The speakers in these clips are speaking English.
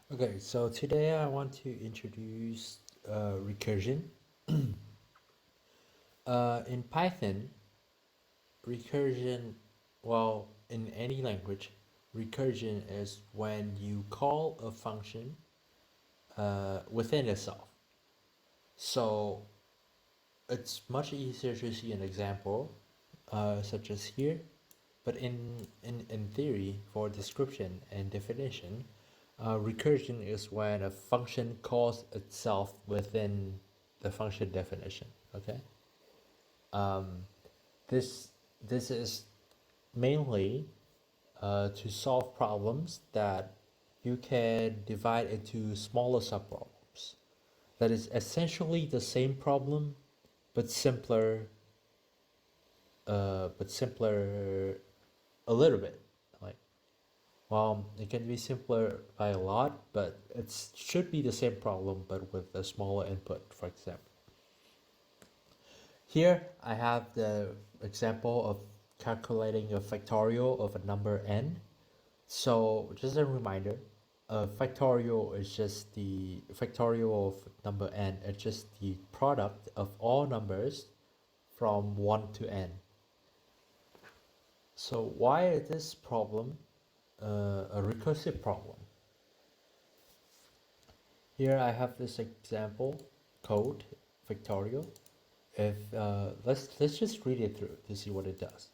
Okay, so today I want to introduce recursion. In Python, recursion, well, in any language, recursion is when you call a function within itself. So it's much easier to see an example, such as here, but in theory, for description and definition, recursion is when a function calls itself within the function definition. Okay. Um, this this is mainly to solve problems that you can divide into smaller subproblems. That is essentially the same problem, but simpler. But simpler a little bit. Like, well, it can be simpler by a lot, but it should be the same problem, but with a smaller input. For example, here I have the example of calculating a factorial of a number n. So just a reminder, a factorial is just the factorial of number n. It's just the product of all numbers from 1 to n. So why is this problem a recursive problem? Here I have this example code factorial. If let's just read it through to see what it does.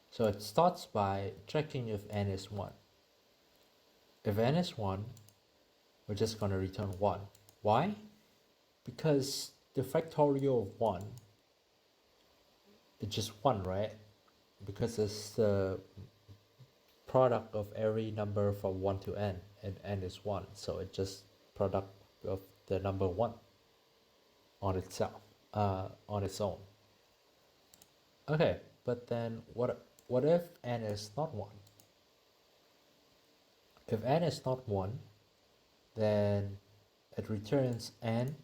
So it starts by checking if n is 1. If n is 1, we're just going to return 1. Why? Because the factorial of 1 is just 1, right? Because it's the product of every number from 1 to n, and n is 1, so it's just product of the number 1 on itself, on its own. Okay, but then what if n is not 1? If n is not 1, then it returns n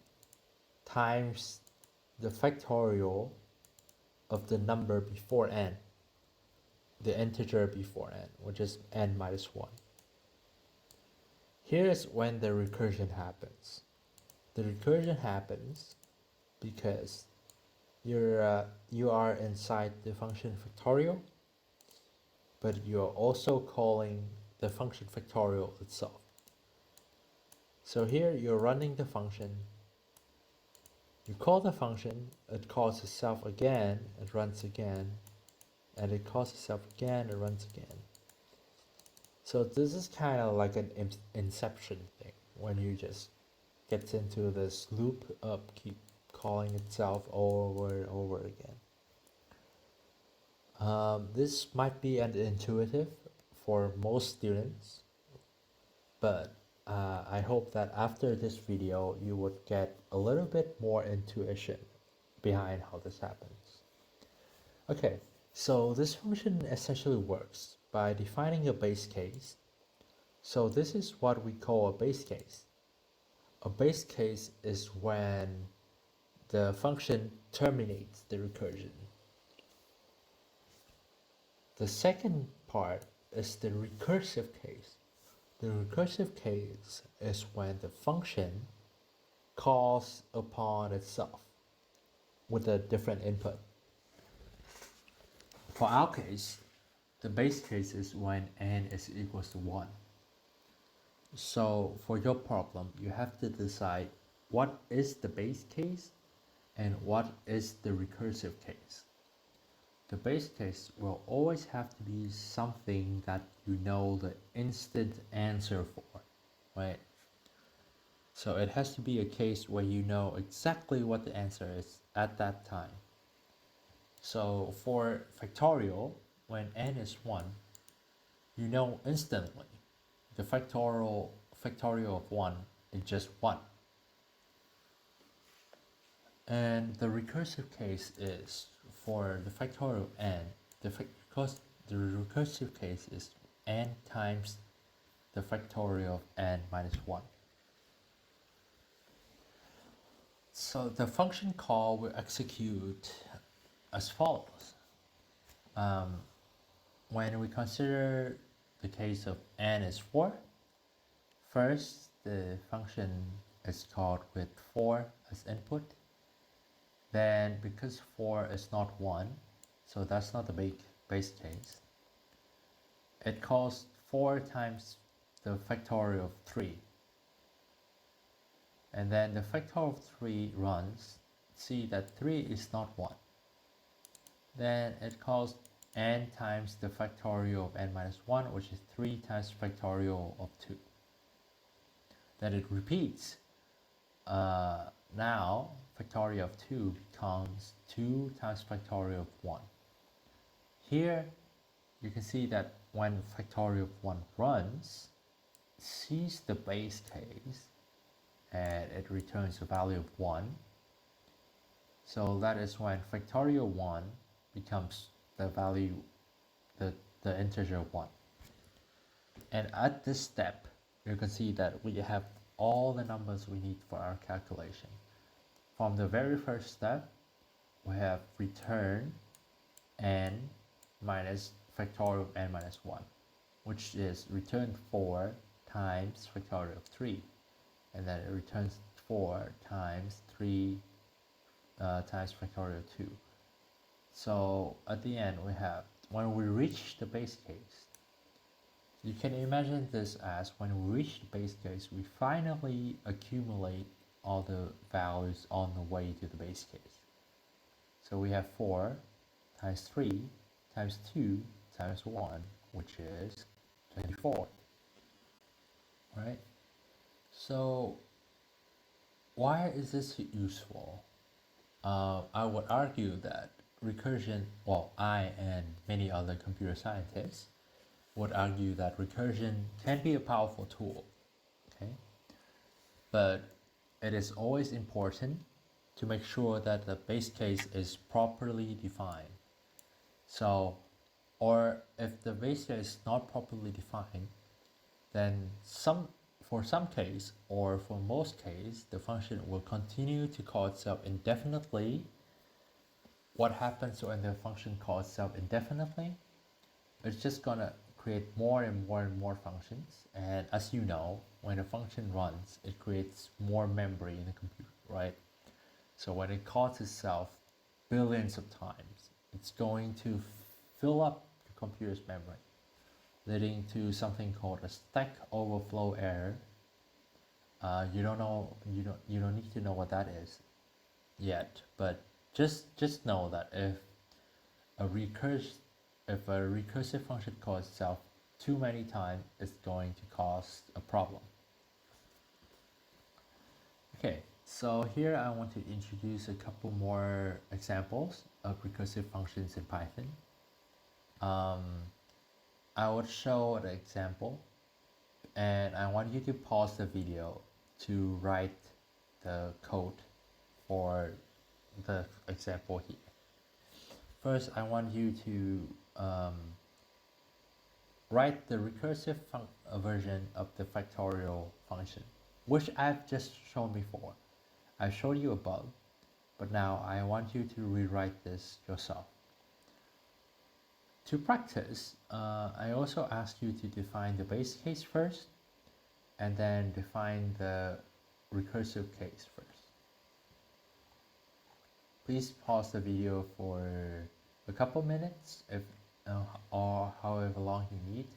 times the factorial of the number before n, the integer before n, which is n minus 1. Here's when the recursion happens. The recursion happens because you are inside the function factorial, but you are also calling the function factorial itself. So here you're running the function, you call the function, it calls itself again, it runs again, and it calls itself again, it runs again. So this is kind of like an inception thing, when you just gets into this loop of keep calling itself over and over again. This might be unintuitive for most students, but I hope that after this video you would get a little bit more intuition behind how this happens. Okay, so this function essentially works by defining a base case. So this is what we call a base case. A base case is when the function terminates the recursion. The second part is the recursive case. The recursive case is when the function calls upon itself with a different input. For our case, the base case is when n is equals to 1. So for your problem, you have to decide what is the base case and what is the recursive case. The base case will always have to be something that you know the instant answer for, right? So it has to be a case where you know exactly what the answer is at that time. So for factorial, when n is 1, you know instantly the factorial of 1 is just 1. And the recursive case is for the factorial of n, because the recursive case is n times the factorial of n minus 1. So the function call will execute as follows. When we consider the case of n is 4, first the function is called with 4 as input, then because 4 is not 1, so that's not the base case, it calls 4 times the factorial of 3. And then the factorial of 3 runs, see that 3 is not 1. Then it calls n times the factorial of n minus 1, which is 3 times factorial of 2. Then it repeats. Now factorial of 2 becomes 2 times factorial of 1. Here you can see that when factorial of 1 runs, it sees the base case and it returns a value of 1. So that is when factorial 1 becomes the value, the integer 1. And at this step, you can see that we have all the numbers we need for our calculation. From the very first step, we have return n minus factorial of n minus 1, which is return 4 times factorial of 3. And then it returns 4 times 3 times factorial of 2. So at the end we have, when we reach the base case, you can imagine this as when we reach the base case, we finally accumulate all the values on the way to the base case. So we have 4 times 3 times 2 times 1, which is 24. Right? So why is this useful? I would argue that recursion, well, I and many other computer scientists would argue that recursion can be a powerful tool, okay? But it is always important to make sure that the base case is properly defined. So, or if the base case is not properly defined, then for some case, or for most case, the function will continue to call itself indefinitely. What happens when the function calls itself indefinitely? It's just gonna create more and more and more functions. And as you know, when a function runs, it creates more memory in the computer, right? So when it calls itself billions of times, it's going to fill up the computer's memory, leading to something called a stack overflow error. You don't need to know what that is yet, but just know that if a recursive function calls itself too many times, it's going to cause a problem. Okay, so here I want to introduce a couple more examples of recursive functions in Python. I would show the example, and I want you to pause the video to write the code for the example here. First, I want you to write the recursive version of the factorial function, which I've just shown before. I showed you above, but now I want you to rewrite this yourself. To practice, I also ask you to define the base case first, and then define the recursive case first. Please pause the video for a couple minutes, or however long you need,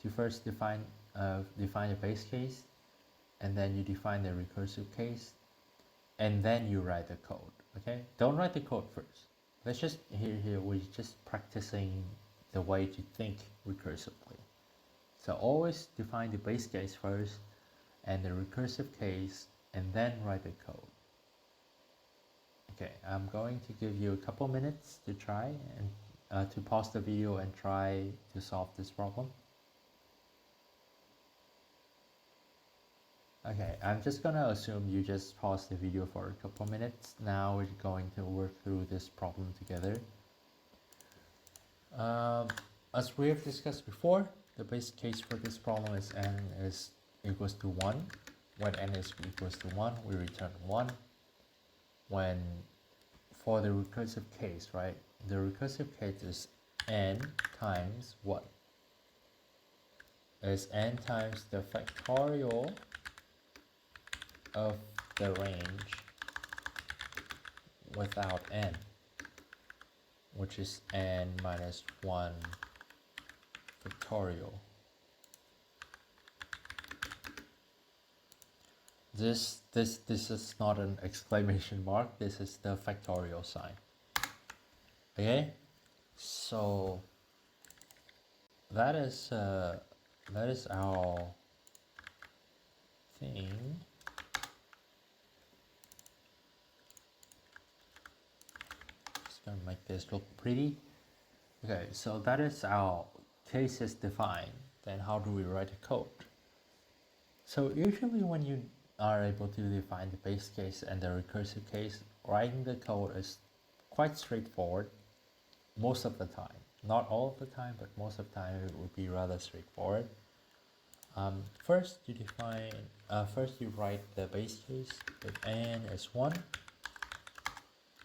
to first define the base case, and then you define the recursive case, and then you write the code. Okay? Don't write the code first. Let's just here we're just practicing the way to think recursively. So always define the base case first, and the recursive case, and then write the code. Okay, I'm going to give you a couple minutes to try and to pause the video and try to solve this problem. Okay, I'm just gonna assume you just pause the video for a couple minutes. Now we're going to work through this problem together. As we have discussed before, the base case for this problem is n is equals to 1. When n is equals to 1, we return 1. When for the recursive case, right, the recursive case is n times what? Is n times the factorial of the range without n, which is n minus 1 factorial. This is not an exclamation mark, this is the factorial sign. Okay, so that is our thing. Just gonna make this look pretty. Okay, so that is our cases defined. Then how do we write a code? So usually when you are able to define the base case and the recursive case, writing the code is quite straightforward most of the time. Not all of the time, but most of the time it would be rather straightforward. First you write the base case with n is 1,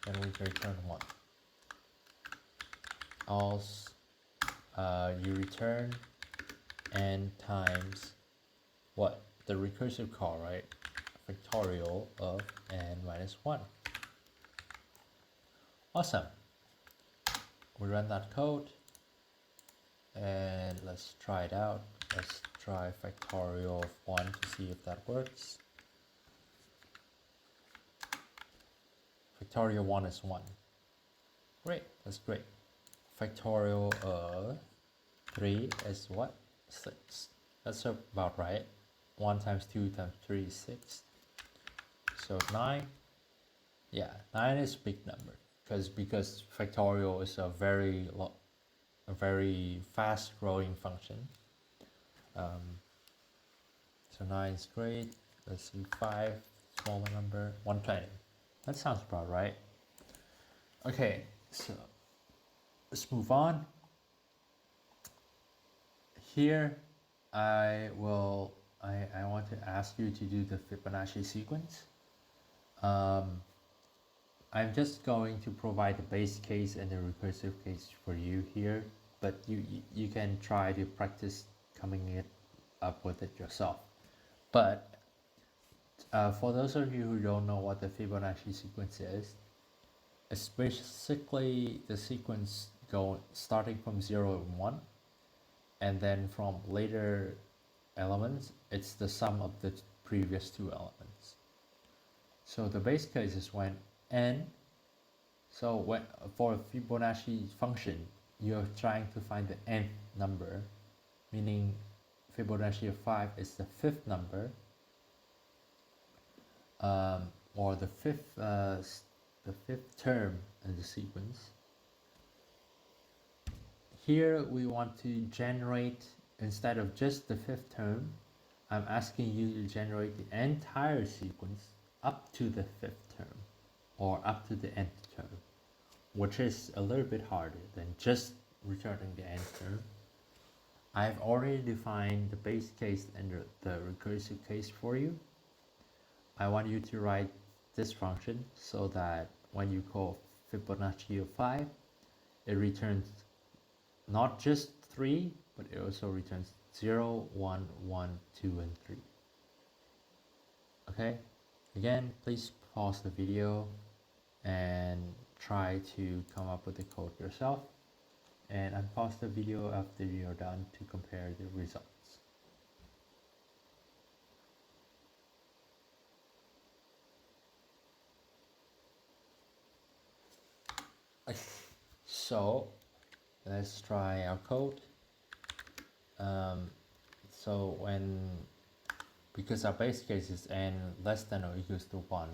then we return 1. Else you return n times what? The recursive call, right? Factorial of n minus 1. Awesome. We run that code and let's try it out. Let's try factorial of 1 to see if that works. Factorial 1 is 1. Great, that's great. Factorial of 3 is what? 6. That's about right. 1 times 2 times 3 is 6. So 9. Yeah, 9 is a big number because factorial is a very fast growing function. So 9 is great. Let's see, 5, smaller number, 120. That sounds about right. Okay, so let's move on. Here I want to ask you to do the Fibonacci sequence. I'm just going to provide the base case and the recursive case for you here, but you can try to practice coming up with it yourself. But for those of you who don't know what the Fibonacci sequence is, it's basically the sequence starting from 0 and 1, and then from later elements, it's the sum of the previous two elements. So the base case is when n, so when for a Fibonacci function, you're trying to find the nth number, meaning Fibonacci of 5 is the fifth number, or the fifth term in the sequence. Here we want to generate, instead of just the fifth term, I'm asking you to generate the entire sequence up to the fifth term, or up to the nth term, which is a little bit harder than just returning the nth term. I've already defined the base case and the recursive case for you. I want you to write this function so that when you call Fibonacci of 5, it returns not just 3, but it also returns 0, 1, 1, 2, and 3. Okay? Again, please pause the video and try to come up with the code yourself. And unpause the video after you're done to compare the results. Okay. So let's try our code. So because our base case is n less than or equals to 1,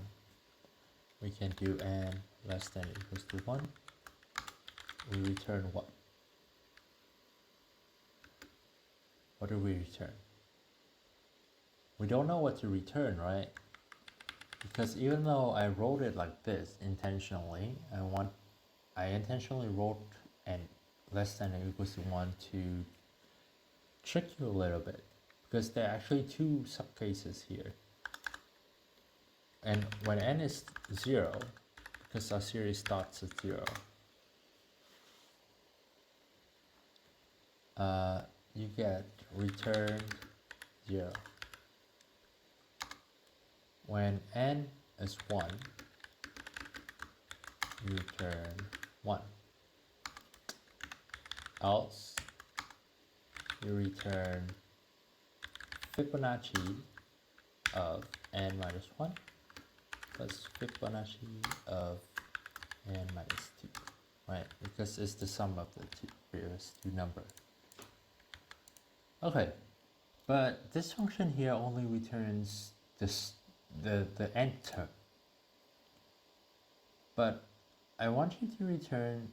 we can do n less than or equals to 1. We return what? What do we return? We don't know what to return, right? Because even though I wrote it like this intentionally, I intentionally wrote n less than or equals to 1 to trick you a little bit, because there are actually two subcases here. And when n is 0, because our series starts at 0, you get return 0. when n is 1, you return 1. Else, you return Fibonacci of n minus 1 plus Fibonacci of n minus 2, right? Because it's the sum of the previous two numbers. Okay, but this function here only returns the nth term. But I want you to return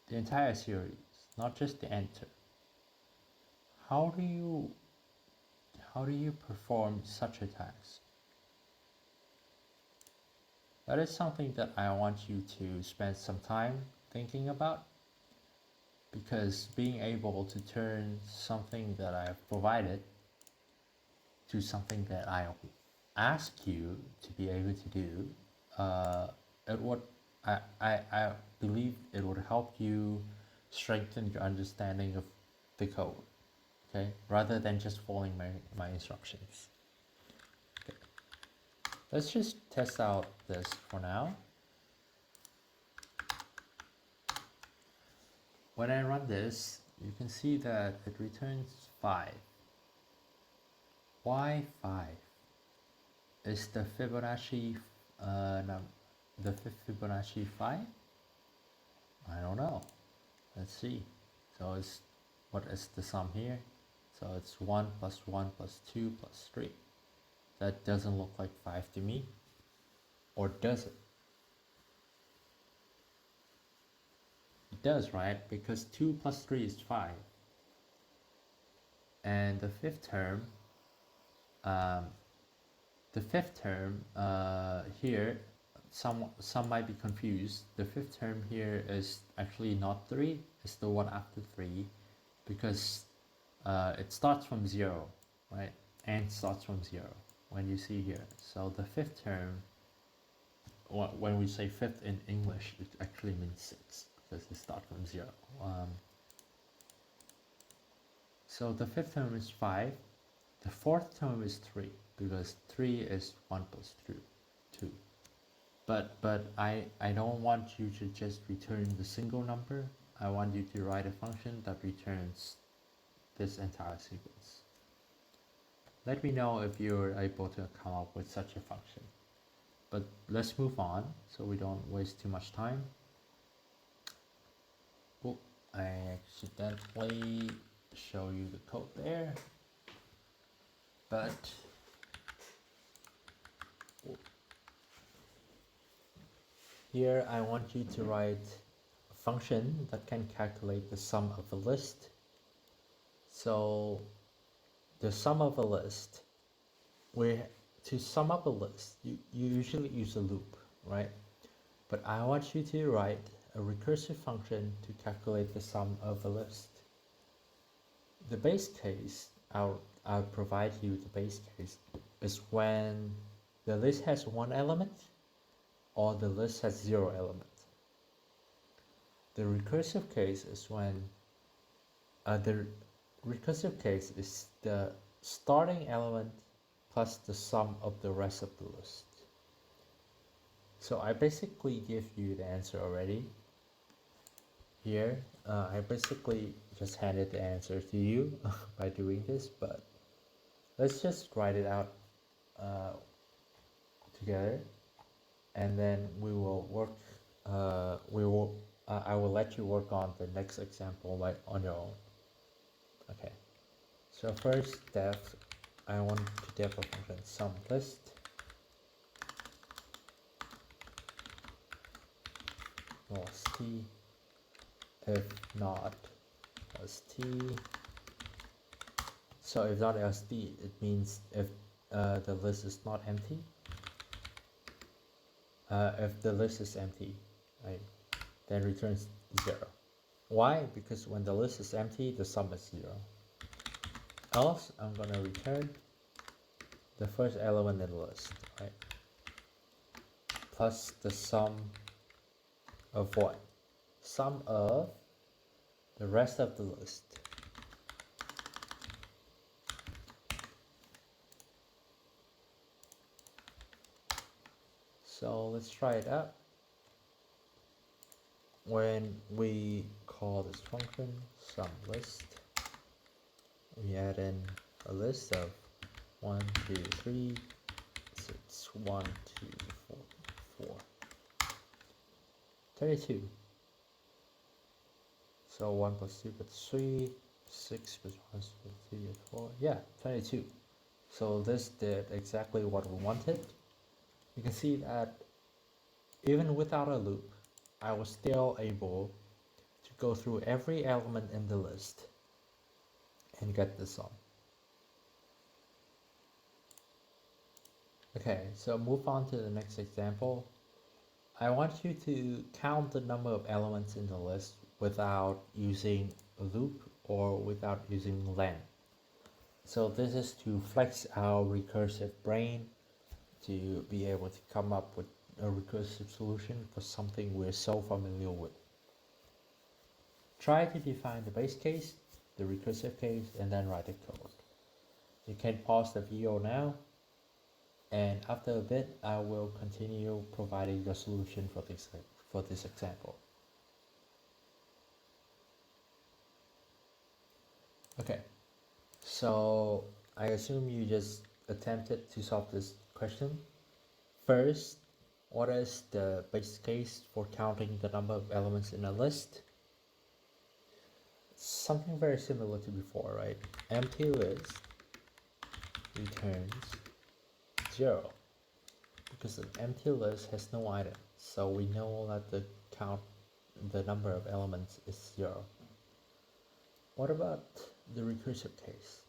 the entire series, not just the nth term. How do you perform such a task? That is something that I want you to spend some time thinking about, because being able to turn something that I've provided to something that I ask you to be able to do, I believe it would help you strengthen your understanding of the code, okay, rather than just following my instructions. Okay. Let's just test out this for now. When I run this, you can see that it returns 5. Why 5? Is the Fibonacci the fifth Fibonacci 5? I don't know. Let's see. So what is the sum here? So it's 1 plus 1 plus 2 plus 3. That doesn't look like 5 to me. Or does it? It does, right? Because 2 plus 3 is 5. And the fifth term, here, some might be confused. The fifth term here is actually not 3, it's the one after 3, because it starts from 0, right? And starts from 0 when you see here. So the fifth term, when we say fifth in English, it actually means 6, because it starts from 0. So the fifth term is 5. The fourth term is 3, because 3 is 1 plus 2. But I don't want you to just return the single number. I want you to write a function that returns this entire sequence. Let me know if you're able to come up with such a function. But let's move on so we don't waste too much time. Oh, I accidentally show you the code there. But here I want you to write a function that can calculate the sum of a list. So the sum of a list, to sum up a list, you usually use a loop, right? But I want you to write a recursive function to calculate the sum of a list. The base case, I'll provide you the base case, is when the list has 1 element or the list has 0 elements. The recursive case is when the starting element plus the sum of the rest of the list. So I basically give you the answer already. Here, I basically just handed the answer to you by doing this, but let's just write it out together, and then we will work. I will let you work on the next example on your own. Okay. So first step, I want to def a function sum list. Was t, if not st. So if not st, it means if the list is not empty. If the list is empty, right, then returns 0. Why? Because when the list is empty, the sum is 0. Else, I'm going to return the first element in the list, right, plus the sum of what? Sum of the rest of the list. So let's try it out. When we call this function SumList, we add in a list of 1, 2, 3, 6, 1, 2, 4, 4, 32. So 1 plus 2 plus 3, 6 plus 1 plus 3 is 4. Yeah, 22. So this did exactly what we wanted. You can see that even without a loop, I was still able to go through every element in the list and get the sum. Okay, so move on to the next example. I want you to count the number of elements in the list without using a loop or without using len. So this is to flex our recursive brain to be able to come up with a recursive solution for something we're so familiar with. Try to define the base case, the recursive case, and then write the code. You can pause the video now, and after a bit, I will continue providing the solution for this example. Okay, so I assume you just attempted to solve this question. First, what is the base case for counting the number of elements in a list? Something very similar to before, right? Empty list returns 0 because an empty list has no item, so we know that the number of elements is 0. What about the recursive case?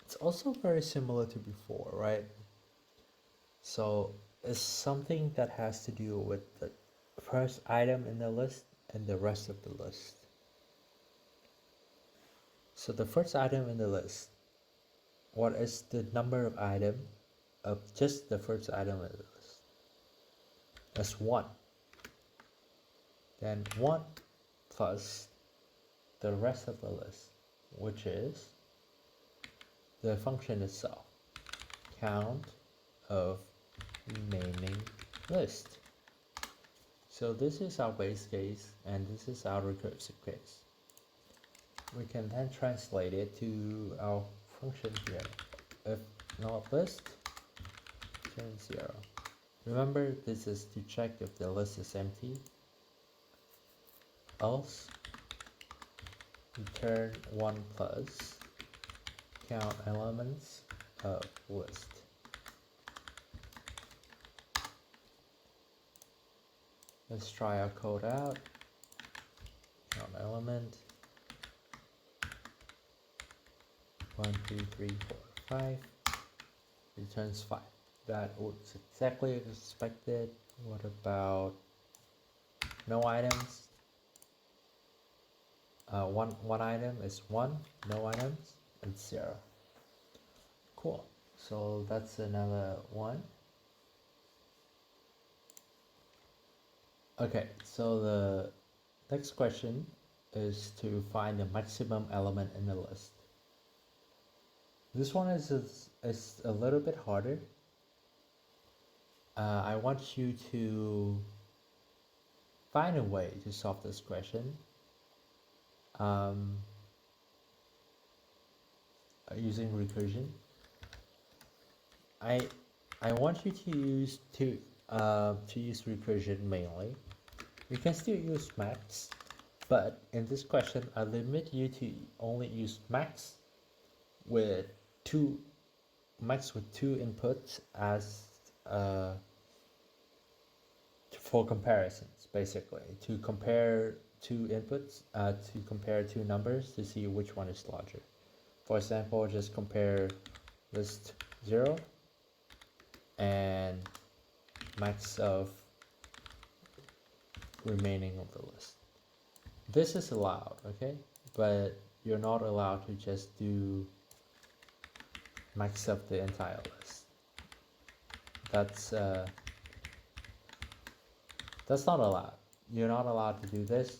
It's also very similar to before, right? So it's something that has to do with the first item in the list and the rest of the list. So the first item in the list, what is the number of items of just the first item in the list? That's 1. Then 1 plus the rest of the list, which is the function itself, count of remaining list. So this is our base case and this is our recursive case. We can then translate it to our function here. If not list, return 0. Remember, this is to check if the list is empty. Else, return 1 plus count elements of list. Let's try our code out. Count element 1, 2, 3, 4, 5 returns 5. That was exactly as expected. What about no items? One item is 1, no items, and 0. Cool. So that's another one. Okay, so the next question is to find the maximum element in the list. This one is a little bit harder. I want you to find a way to solve this question using recursion. I want you to use recursion mainly. You can still use max, but in this question I limit you to only use max with two inputs as for comparisons, basically to compare two inputs, to compare two numbers to see which one is larger. For example, just compare list 0 and max of remaining of the list. This is allowed, okay, but you're not allowed to just do max of the entire list. That's not allowed. You're not allowed to do this,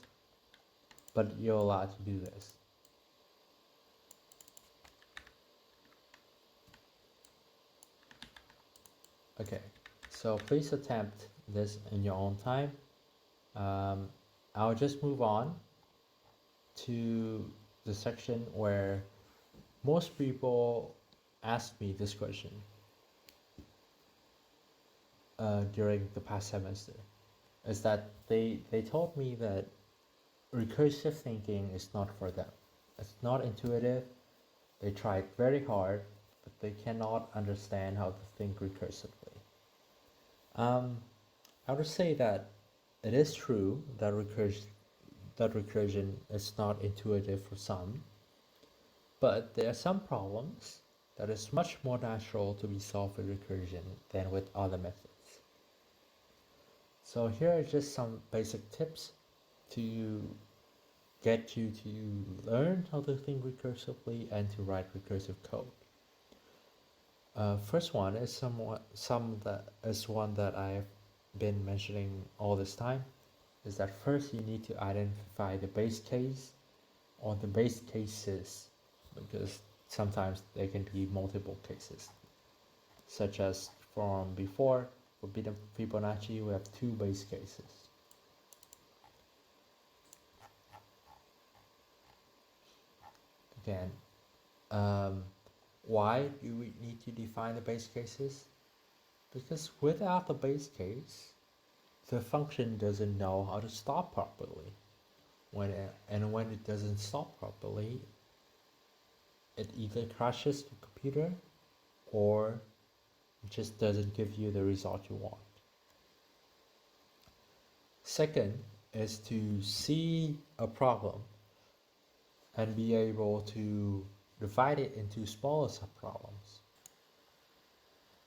but you're allowed to do this. Okay, So please attempt this in your own time. I'll just move on to the section where most people ask me this question during the past semester, is that they told me that recursive thinking is not for them. It's not intuitive. They tried very hard, but they cannot understand how to think recursively. I would say that it is true that recursion is not intuitive for some, but there are some problems that is much more natural to be solved with recursion than with other methods. So here are just some basic tips to get you to learn how to think recursively and to write recursive code. First one is one that I've been mentioning all this time, is that first you need to identify the base case or the base cases, because sometimes there can be multiple cases, such as from before, for Fibonacci we have two base cases. Again, why do we need to define the base cases? Because without the base case, the function doesn't know how to stop properly. When it doesn't stop properly, it either crashes the computer or it just doesn't give you the result you want. Second is to see a problem and be able to divide it into smaller subproblems.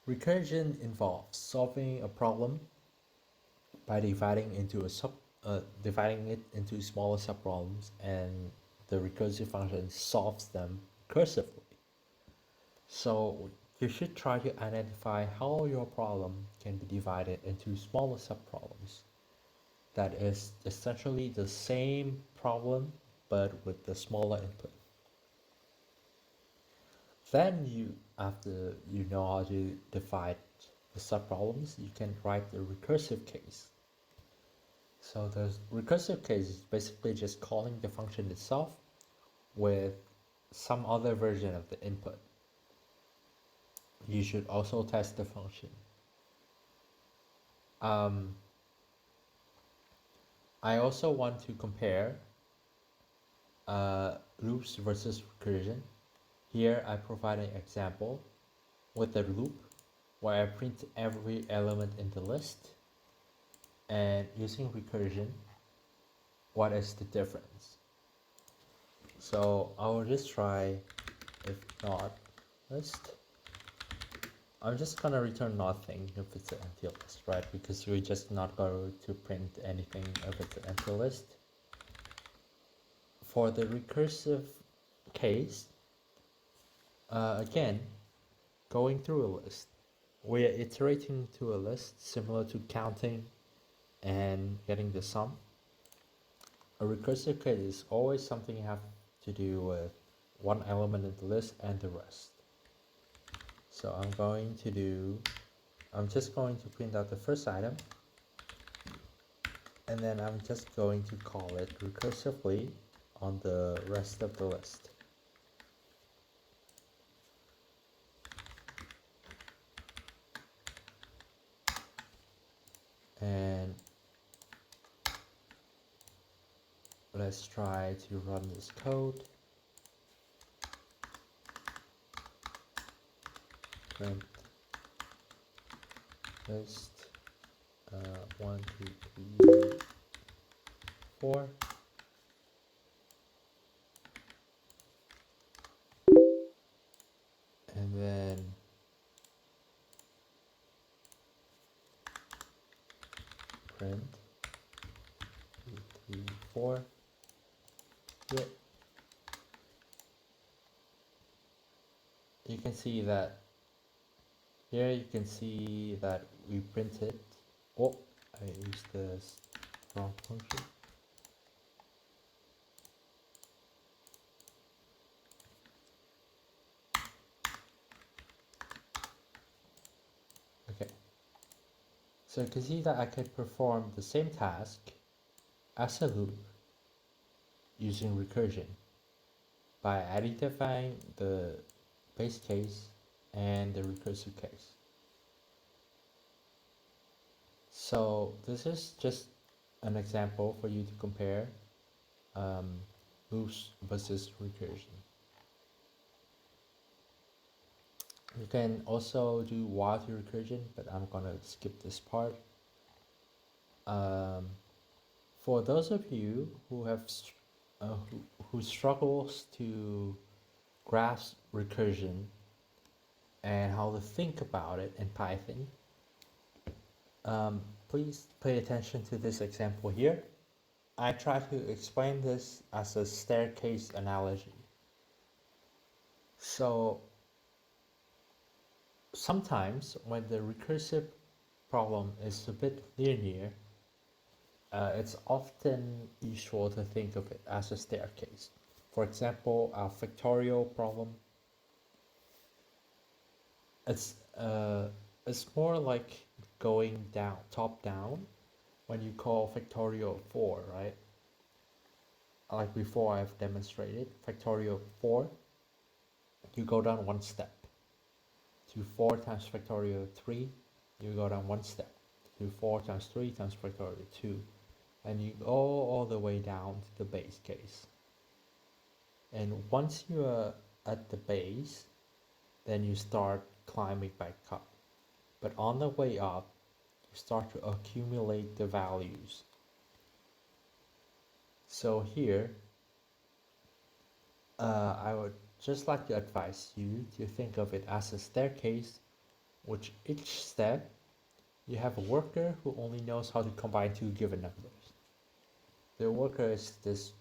Recursion involves solving a problem by dividing it into smaller subproblems, and the recursive function solves them recursively. So you should try to identify how your problem can be divided into smaller subproblems. That is essentially the same problem but with the smaller input. Then after you know how to divide the subproblems, you can write the recursive case. So the recursive case is basically just calling the function itself with some other version of the input. You should also test the function. I also want to compare loops versus recursion. Here I provide an example with a loop where I print every element in the list, and using recursion, what is the difference? So I will just try if not list. I'm just gonna return nothing if it's an empty list, right? Because we're just not going to print anything if it's an empty list. For the recursive case, again, going through a list, we are iterating to a list similar to counting and getting the sum. A recursive case is always something you have to do with one element in the list and the rest. So I'm just going to print out the first item, and then I'm just going to call it recursively on the rest of the list. And let's try to run this code. Print list 1, 2, 3, 4. And then print 2, 3, 4. Yeah. You can see that here you can see that we printed. Oh, I used the wrong function. Okay. So you can see that I can perform the same task as a loop using recursion by identifying the base case and the recursive case. So this is just an example for you to compare loops versus recursion. You can also do while to recursion, but I'm gonna skip this part. For those of you who have who struggles to grasp recursion and how to think about it in Python, please pay attention to this example here. I try to explain this as a staircase analogy. So sometimes when the recursive problem is a bit linear, it's often useful to think of it as a staircase. For example, our factorial problem, it's more like going down, top down, when you call factorial 4, right? Like before I've demonstrated, factorial 4, you go down one step. To 4 times factorial 3, you go down one step. To 4 times 3 times factorial 2, and you go all the way down to the base case. And once you are at the base, then you start climbing back up. But on the way up, you start to accumulate the values. So here, I would just like to advise you to think of it as a staircase, which each step, you have a worker who only knows how to combine two given numbers. The worker is this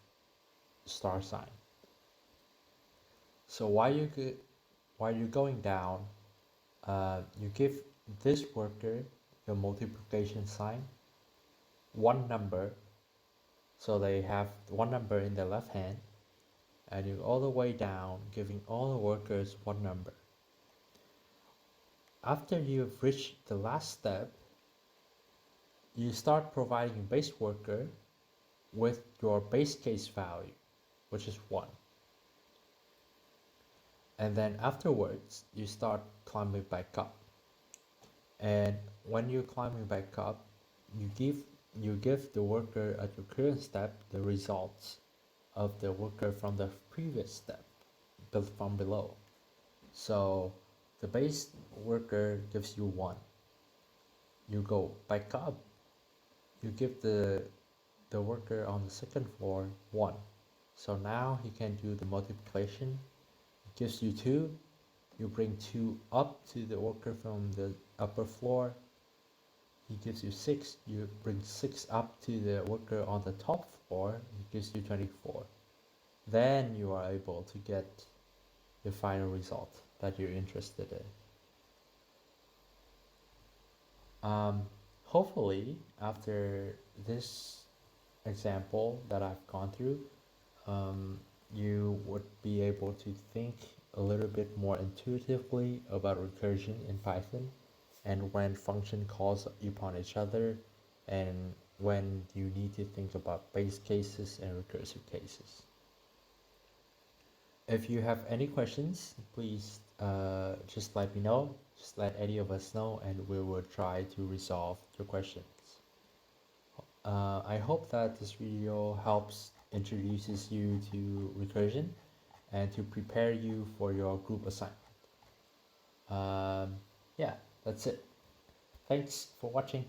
star sign. So while you're going down, you give this worker your multiplication sign, one number, so they have one number in their left hand, and you go all the way down, giving all the workers one number. After you've reached the last step, you start providing base worker with your base case value, which is 1. And then afterwards, you start climbing back up. And when you're climbing back up, you give the worker at your current step the results of the worker from the previous step, built from below. So the base worker gives you 1. You go back up, you give the worker on the second floor 1. So now he can do the multiplication. It gives you 2. You bring 2 up to the worker from the upper floor. He gives you 6. You bring 6 up to the worker on the top floor. He gives you 24. Then you are able to get the final result that you're interested in. Hopefully, after this example that I've gone through, you would be able to think a little bit more intuitively about recursion in Python, and when function calls upon each other, and when you need to think about base cases and recursive cases. If you have any questions, please just let me know. Just let any of us know, and we will try to resolve your questions. I hope that this video helps introduces you to recursion and to prepare you for your group assignment. Yeah, that's it. Thanks for watching.